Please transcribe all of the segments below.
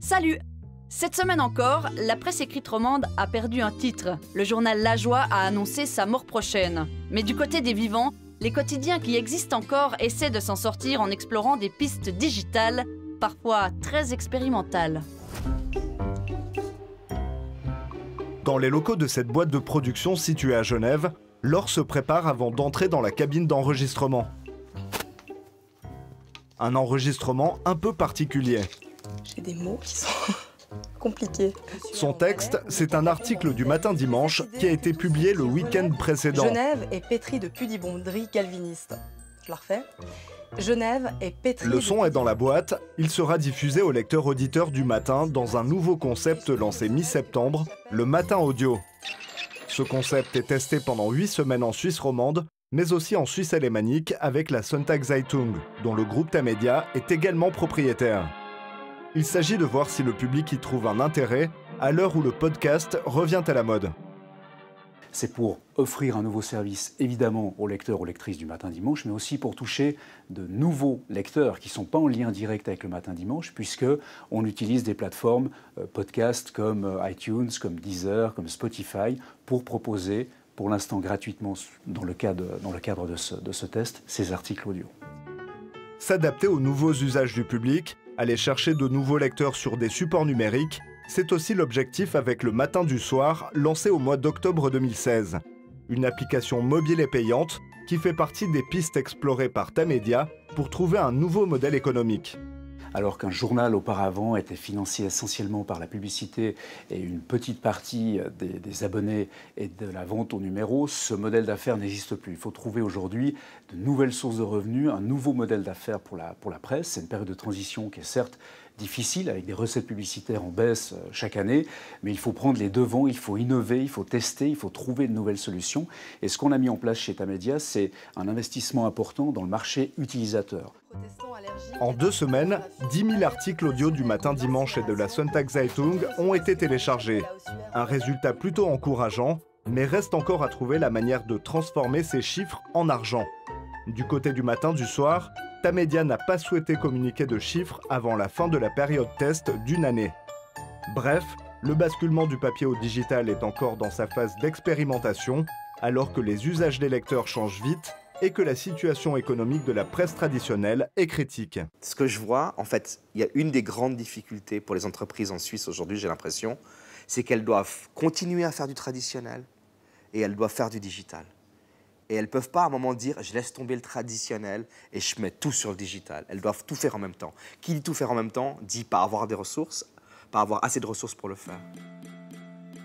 Salut! Cette semaine encore, la presse écrite romande a perdu un titre. Le journal La Joie a annoncé sa mort prochaine. Mais du côté des vivants, les quotidiens qui existent encore essaient de s'en sortir en explorant des pistes digitales, parfois très expérimentales. Dans les locaux de cette boîte de production située à Genève, Laure se prépare avant d'entrer dans la cabine d'enregistrement. Un enregistrement un peu particulier. J'ai des mots qui sont compliqués. Son texte, c'est un article du Matin Dimanche qui a été publié le week-end précédent. Genève est pétrie de pudibonderie calviniste. Je la refais. Genève est pétrie. Le son est dans la boîte. Il sera diffusé aux lecteurs-auditeurs du Matin dans un nouveau concept lancé mi-septembre, le Matin Audio. Ce concept est testé pendant 8 semaines en Suisse romande, mais aussi en Suisse alémanique avec la Sonntagszeitung, dont le groupe Tamedia est également propriétaire. Il s'agit de voir si le public y trouve un intérêt à l'heure où le podcast revient à la mode. C'est pour offrir un nouveau service, évidemment, aux lecteurs, aux lectrices du Matin Dimanche, mais aussi pour toucher de nouveaux lecteurs qui ne sont pas en lien direct avec le Matin Dimanche, puisqu'on utilise des plateformes podcast comme iTunes, comme Deezer, comme Spotify, pour proposer, pour l'instant gratuitement, dans le cadre de ce test, ces articles audio. S'adapter aux nouveaux usages du public, aller chercher de nouveaux lecteurs sur des supports numériques, c'est aussi l'objectif avec le Matin du Soir, lancé au mois d'octobre 2016. Une application mobile et payante qui fait partie des pistes explorées par Tamedia pour trouver un nouveau modèle économique. Alors qu'un journal auparavant était financé essentiellement par la publicité et une petite partie des abonnés et de la vente au numéro, ce modèle d'affaires n'existe plus. Il faut trouver aujourd'hui de nouvelles sources de revenus, un nouveau modèle d'affaires pour la presse. C'est une période de transition qui est certes difficile, avec des recettes publicitaires en baisse chaque année, mais il faut prendre les devants, il faut innover, il faut tester, il faut trouver de nouvelles solutions. Et ce qu'on a mis en place chez Tamedia, c'est un investissement important dans le marché utilisateur. En 2 semaines, 10 000 articles audio du Matin Dimanche et de la Sonntagszeitung ont été téléchargés. Un résultat plutôt encourageant, mais reste encore à trouver la manière de transformer ces chiffres en argent. Du côté du Matin du Soir, Tamedia n'a pas souhaité communiquer de chiffres avant la fin de la période test d'une année. Bref, le basculement du papier au digital est encore dans sa phase d'expérimentation, alors que les usages des lecteurs changent vite et que la situation économique de la presse traditionnelle est critique. Ce que je vois, en fait, il y a une des grandes difficultés pour les entreprises en Suisse aujourd'hui, j'ai l'impression, c'est qu'elles doivent continuer à faire du traditionnel et elles doivent faire du digital. Et elles ne peuvent pas à un moment dire « je laisse tomber le traditionnel et je mets tout sur le digital ». Elles doivent tout faire en même temps. Qui dit tout faire en même temps dit pas avoir des ressources, pas avoir assez de ressources pour le faire.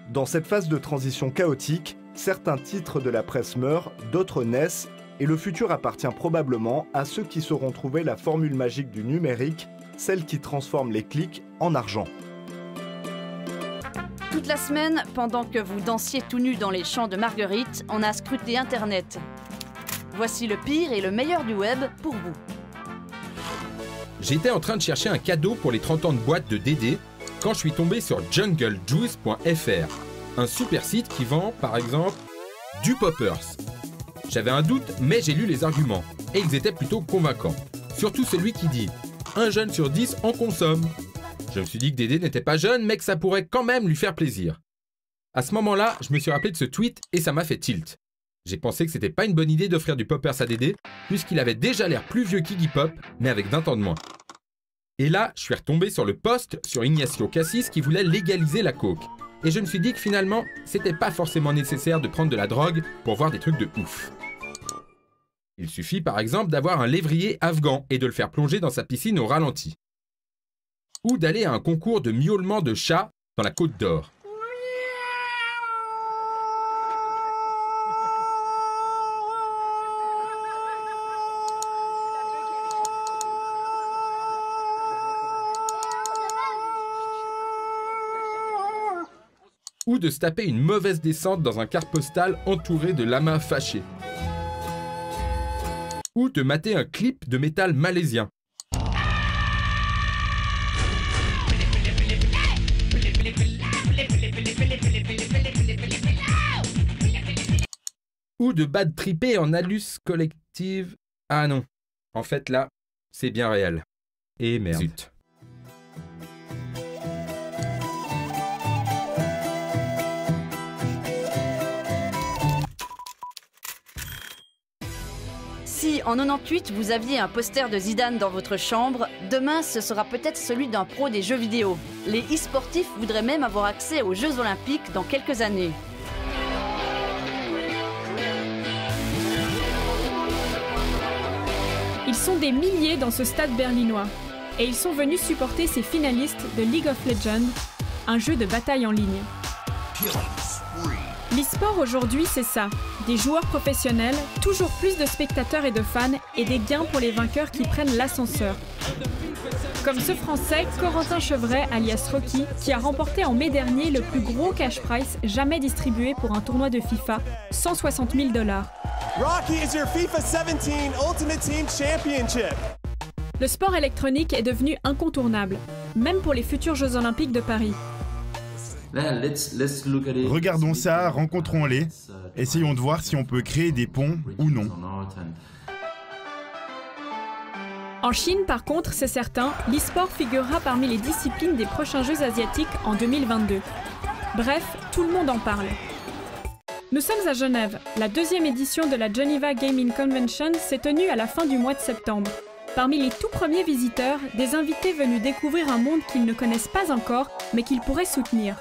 Dans cette phase de transition chaotique, certains titres de la presse meurent, d'autres naissent, et le futur appartient probablement à ceux qui sauront trouver la formule magique du numérique, celle qui transforme les clics en argent. Toute la semaine, pendant que vous dansiez tout nu dans les champs de Marguerite, on a scruté Internet. Voici le pire et le meilleur du web pour vous. J'étais en train de chercher un cadeau pour les 30 ans de boîte de Dédé quand je suis tombé sur junglejuice.fr, un super site qui vend, par exemple, du poppers. J'avais un doute, mais j'ai lu les arguments, et ils étaient plutôt convaincants. Surtout celui qui dit « un jeune sur 10 en consomme ». Je me suis dit que Dédé n'était pas jeune, mais que ça pourrait quand même lui faire plaisir. À ce moment-là, je me suis rappelé de ce tweet et ça m'a fait tilt. J'ai pensé que c'était pas une bonne idée d'offrir du poppers à Dédé, puisqu'il avait déjà l'air plus vieux qu'Iggy Pop, mais avec d'1 temps de moins. Et là, je suis retombé sur le post sur Ignacio Cassis qui voulait légaliser la coke. Et je me suis dit que finalement, c'était pas forcément nécessaire de prendre de la drogue pour voir des trucs de ouf. Il suffit par exemple d'avoir un lévrier afghan et de le faire plonger dans sa piscine au ralenti. Ou d'aller à un concours de miaulement de chat dans la Côte d'Or. Ou de se taper une mauvaise descente dans un car postal entouré de lamas fâchés. Ou de mater un clip de métal malaisien. Ou de bad tripper en alus collective Ah non, en fait là, c'est bien réel. Et merde. Zut. Si en 98 vous aviez un poster de Zidane dans votre chambre, demain ce sera peut-être celui d'un pro des jeux vidéo. Les e-sportifs voudraient même avoir accès aux Jeux Olympiques dans quelques années. Ils sont des milliers dans ce stade berlinois. Et ils sont venus supporter ces finalistes de League of Legends, un jeu de bataille en ligne. L'e-sport aujourd'hui, c'est ça. Des joueurs professionnels, toujours plus de spectateurs et de fans, et des gains pour les vainqueurs qui prennent l'ascenseur. Comme ce Français, Corentin Chevret, alias Rocky, qui a remporté en mai dernier le plus gros cash prize jamais distribué pour un tournoi de FIFA, 160 000 $. Rocky is your FIFA 17 Ultimate Team Championship. Le sport électronique est devenu incontournable, même pour les futurs Jeux Olympiques de Paris. Regardons ça, rencontrons-les, essayons de voir si on peut créer des ponts ou non. En Chine, par contre, c'est certain, l'e-sport figurera parmi les disciplines des prochains Jeux asiatiques en 2022. Bref, tout le monde en parle. Nous sommes à Genève. La deuxième édition de la Geneva Gaming Convention s'est tenue à la fin du mois de septembre. Parmi les tout premiers visiteurs, des invités venus découvrir un monde qu'ils ne connaissent pas encore, mais qu'ils pourraient soutenir.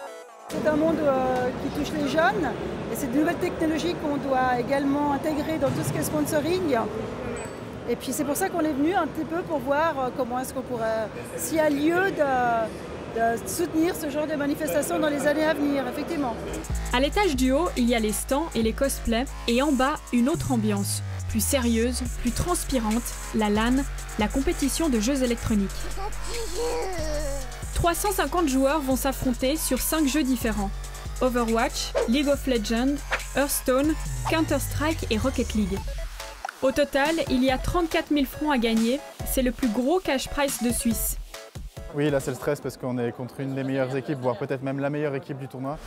C'est un monde qui touche les jeunes et c'est de nouvelles technologies qu'on doit également intégrer dans tout ce qui est sponsoring. Et puis c'est pour ça qu'on est venu un petit peu pour voir comment est-ce qu'on pourrait, s'il y a lieu de soutenir ce genre de manifestations dans les années à venir, effectivement. À l'étage du haut, il y a les stands et les cosplays, et en bas, une autre ambiance, plus sérieuse, plus transpirante, la LAN, la compétition de jeux électroniques. 350 joueurs vont s'affronter sur 5 jeux différents. Overwatch, League of Legends, Hearthstone, Counter-Strike et Rocket League. Au total, il y a 34 000 francs à gagner, c'est le plus gros cash prize de Suisse. Oui, là c'est le stress parce qu'on est contre une des meilleures équipes, voire peut-être même la meilleure équipe du tournoi.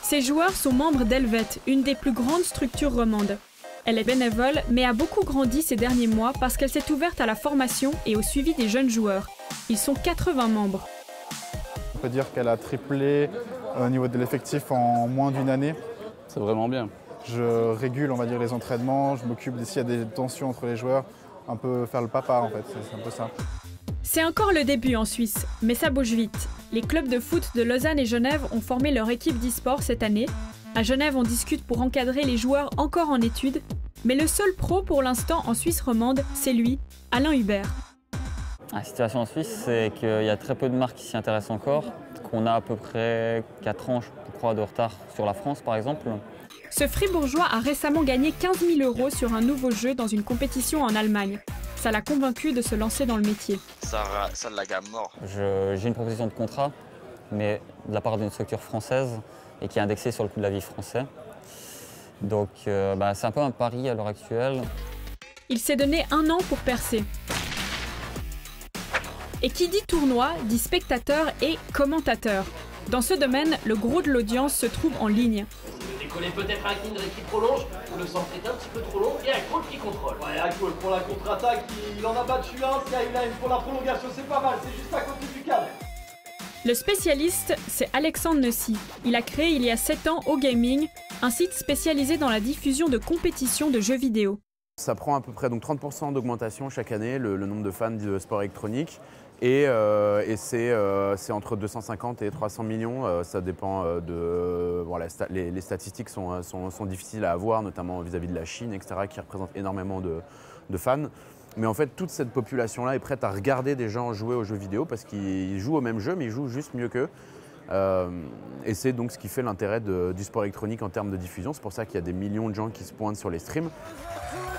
Ces joueurs sont membres d'Helvet, une des plus grandes structures romandes. Elle est bénévole, mais a beaucoup grandi ces derniers mois parce qu'elle s'est ouverte à la formation et au suivi des jeunes joueurs. Ils sont 80 membres. On peut dire qu'elle a triplé au niveau de l'effectif en moins d'une année. C'est vraiment bien. Je régule, on va dire, les entraînements, je m'occupe s'il y a des tensions entre les joueurs, un peu faire le papa en fait, c'est un peu ça. C'est encore le début en Suisse, mais ça bouge vite. Les clubs de foot de Lausanne et Genève ont formé leur équipe d'e-sport cette année. À Genève, on discute pour encadrer les joueurs encore en études, mais le seul pro pour l'instant en Suisse romande, c'est lui, Alain Hubert. La situation en Suisse, c'est qu'il y a très peu de marques qui s'y intéressent encore, qu'on a à peu près 4 ans, je crois, de retard sur la France par exemple. Ce Fribourgeois a récemment gagné 15 000 € sur un nouveau jeu dans une compétition en Allemagne. Ça l'a convaincu de se lancer dans le métier. Ça de la gamme mort. J'ai une proposition de contrat, mais de la part d'une structure française et qui est indexée sur le coût de la vie français. Donc c'est un peu un pari à l'heure actuelle. Il s'est donné 1 an pour percer. Et qui dit tournoi, dit spectateur et commentateur. Dans ce domaine, le gros de l'audience se trouve en ligne. Décoller peut-être un Kindred qui prolonge, le centre est un petit peu trop long et un Cole qui contrôle. Ouais, un Cole pour la contre-attaque, il en a battu un, Skyline pour la prolongation, c'est pas mal, c'est juste à côté du câble. Le spécialiste, c'est Alexandre Nessy. Il a créé il y a 7 ans O-Gaming, un site spécialisé dans la diffusion de compétitions de jeux vidéo. Ça prend à peu près donc 30% d'augmentation chaque année, le nombre de fans de sport électronique. Et c'est entre 250 et 300 millions, ça dépend de... Voilà, les statistiques sont difficiles à avoir, notamment vis-à-vis de la Chine, etc., qui représente énormément de fans. Mais en fait, toute cette population-là est prête à regarder des gens jouer aux jeux vidéo parce qu'ils jouent au même jeu, mais ils jouent juste mieux qu'eux. Et c'est donc ce qui fait l'intérêt du sport électronique en termes de diffusion. C'est pour ça qu'il y a des millions de gens qui se pointent sur les streams.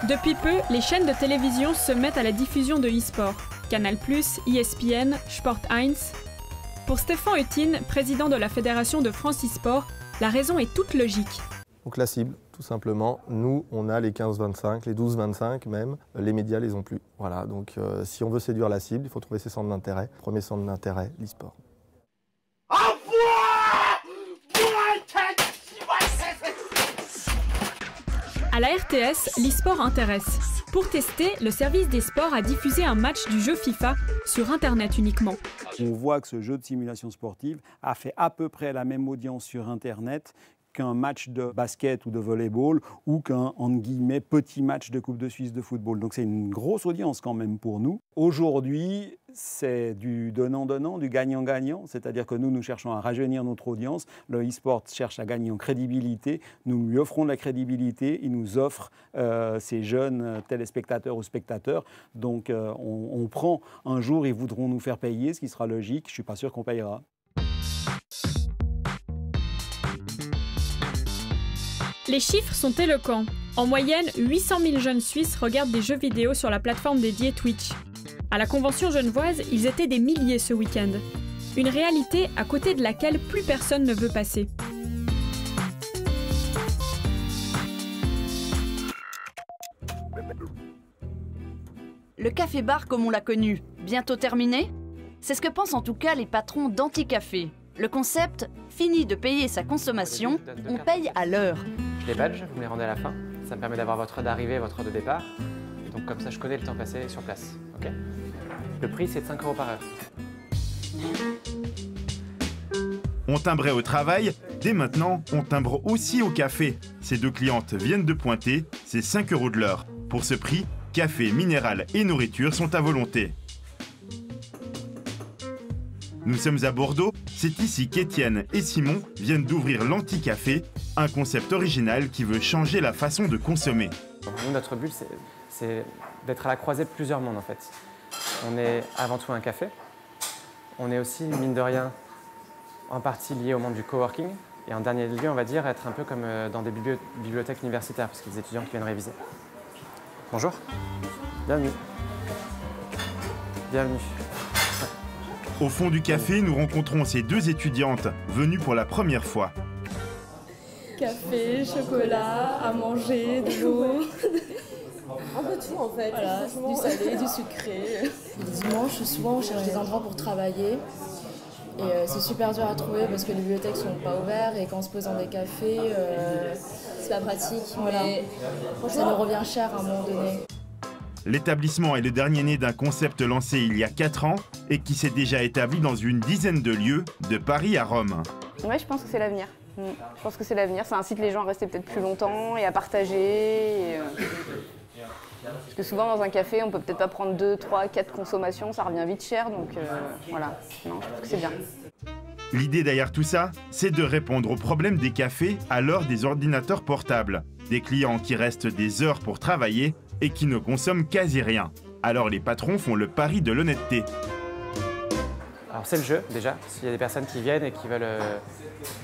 Depuis peu, les chaînes de télévision se mettent à la diffusion de e-sport. Canal+, ESPN, Sport 1. Pour Stéphane Hutin, président de la Fédération de France e-sport, la raison est toute logique. Donc la cible, tout simplement. Nous, on a les 15-25, les 12-25 même. Les médias les ont plus. Voilà, donc si on veut séduire la cible, il faut trouver ses centres d'intérêt. Premier centre d'intérêt, l'e-sport. À la RTS, l'e-sport intéresse. Pour tester, le service des sports a diffusé un match du jeu FIFA sur Internet uniquement. On voit que ce jeu de simulation sportive a fait à peu près la même audience sur Internet qu'un match de basket ou de volleyball ou qu'un, entre guillemets, petit match de Coupe de Suisse de football. Donc c'est une grosse audience quand même pour nous. Aujourd'hui, c'est du donnant-donnant, du gagnant-gagnant, c'est-à-dire que nous cherchons à rajeunir notre audience. Le e-sport cherche à gagner en crédibilité. Nous lui offrons de la crédibilité. Il nous offre ces jeunes téléspectateurs ou spectateurs. Donc on prend un jour, ils voudront nous faire payer, ce qui sera logique. Je ne suis pas sûr qu'on payera. Les chiffres sont éloquents. En moyenne, 800 000 jeunes Suisses regardent des jeux vidéo sur la plateforme dédiée Twitch. À la Convention genevoise, ils étaient des milliers ce week-end. Une réalité à côté de laquelle plus personne ne veut passer. Le café-bar comme on l'a connu, bientôt terminé? C'est ce que pensent en tout cas les patrons d'Anticafé. Le concept, fini de payer sa consommation, on paye à l'heure. Les badges, vous me les rendez à la fin. Ça me permet d'avoir votre heure d'arrivée et votre heure de départ. Et donc comme ça, je connais le temps passé sur place. Okay. Le prix, c'est de 5 € par heure. On timbrait au travail, dès maintenant, on timbre aussi au café. Ces deux clientes viennent de pointer, c'est 5 € de l'heure. Pour ce prix, café, minéral et nourriture sont à volonté. Nous sommes à Bordeaux, c'est ici qu'Étienne et Simon viennent d'ouvrir l'Anticafé, un concept original qui veut changer la façon de consommer. Nous, notre but, c'est d'être à la croisée de plusieurs mondes en fait. On est avant tout un café, on est aussi, mine de rien, en partie lié au monde du coworking, et en dernier lieu, on va dire, être un peu comme dans des bibliothèques universitaires, parce qu'il y a des étudiants qui viennent réviser. Bonjour. Bienvenue. Bienvenue. Au fond du café, nous rencontrons ces deux étudiantes venues pour la première fois. Café, chocolat, à manger, de l'eau. Un peu tout en fait. Voilà, du salé, du sucré. Le dimanche, souvent on cherche des endroits pour travailler. Et c'est super dur à trouver parce que les bibliothèques sont pas ouvertes et quand on se pose dans des cafés, c'est pas pratique. Voilà. Mais ça nous revient cher à un moment donné. L'établissement est le dernier né d'un concept lancé il y a 4 ans et qui s'est déjà établi dans une dizaine de lieux, de Paris à Rome. Ouais, je pense que c'est l'avenir. Je pense que c'est l'avenir. Ça incite les gens à rester peut-être plus longtemps et à partager. Parce que souvent dans un café, on peut peut-être pas prendre 2, 3, 4 consommations, ça revient vite cher. Donc voilà, non, je trouve que c'est bien. L'idée derrière tout ça, c'est de répondre aux problèmes des cafés à l'heure des ordinateurs portables. Des clients qui restent des heures pour travailler et qui ne consomment quasi rien. Alors les patrons font le pari de l'honnêteté. Alors c'est le jeu déjà, s'il y a des personnes qui viennent et qui veulent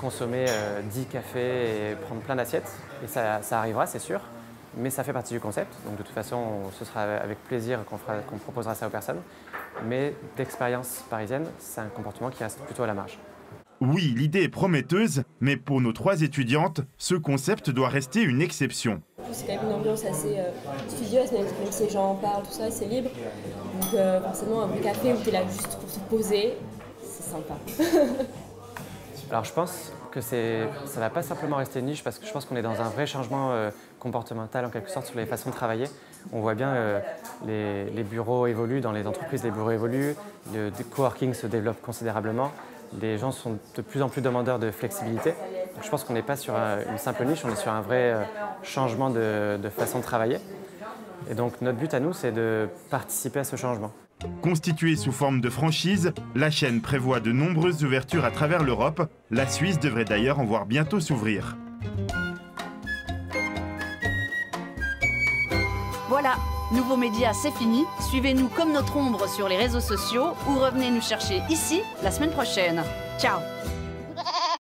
consommer 10 cafés et prendre plein d'assiettes, et ça arrivera c'est sûr, mais ça fait partie du concept, donc de toute façon ce sera avec plaisir qu'on proposera ça aux personnes, mais d'expérience parisienne, c'est un comportement qui reste plutôt à la marge. Oui, l'idée est prometteuse, mais pour nos 3 étudiantes, ce concept doit rester une exception. C'est quand même une ambiance assez studieuse, même si les gens en parlent, tout ça, c'est libre. Donc forcément, un bon café où tu es là juste pour te poser, c'est sympa. Alors je pense que ça ne va pas simplement rester une niche, parce que je pense qu'on est dans un vrai changement comportemental en quelque sorte sur les façons de travailler. On voit bien les bureaux évoluent, dans les entreprises les bureaux évoluent, le coworking se développe considérablement. Les gens sont de plus en plus demandeurs de flexibilité. Donc je pense qu'on n'est pas sur une simple niche, on est sur un vrai changement de façon de travailler. Et donc notre but à nous, c'est de participer à ce changement. Constituée sous forme de franchise, la chaîne prévoit de nombreuses ouvertures à travers l'Europe. La Suisse devrait d'ailleurs en voir bientôt s'ouvrir. Voilà, Nouveaux Médias, c'est fini. Suivez-nous comme notre ombre sur les réseaux sociaux ou revenez nous chercher ici la semaine prochaine. Ciao!